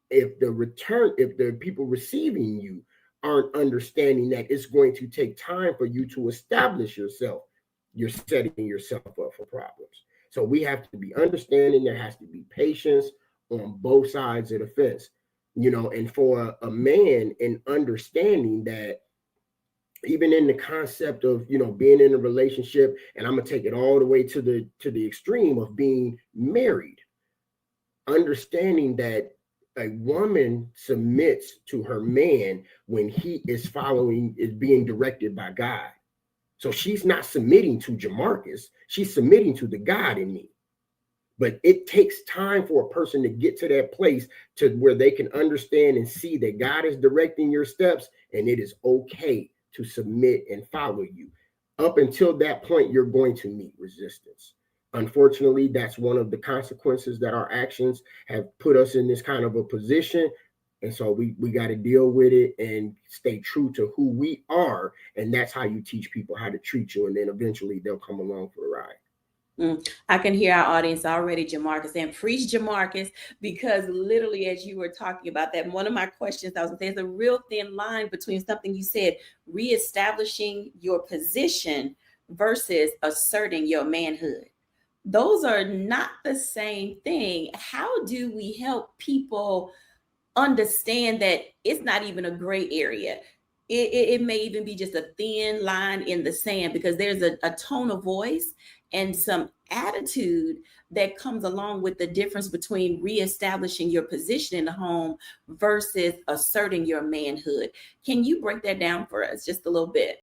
if the people receiving you aren't understanding that it's going to take time for you to establish yourself, you're setting yourself up for problems. So we have to be understanding. There has to be patience on both sides of the fence, and for a man in understanding that even in the concept of being in a relationship, and I'm gonna take it all the way to the extreme of being married, understanding that a woman submits to her man when he is being directed by God. So she's not submitting to Jamarcus, she's submitting to the God in me. But it takes time for a person to get to that place to where they can understand and see that God is directing your steps, and it is okay to submit and follow you. Up until that point, you're going to meet resistance. Unfortunately, that's one of the consequences that our actions have put us in this kind of a position. And so we got to deal with it and stay true to who we are. And that's how you teach people how to treat you. And then eventually they'll come along for the ride. I can hear our audience already, Jamarcus, and preach Jamarcus, because literally, as you were talking about that, one of my questions I was saying, there's a real thin line between something you said, reestablishing your position versus asserting your manhood. Those are not the same thing. How do we help people understand that it's not even a gray area? It may even be just a thin line in the sand, because there's a tone of voice and some attitude that comes along with the difference between reestablishing your position in the home versus asserting your manhood. Can you break that down for us just a little bit?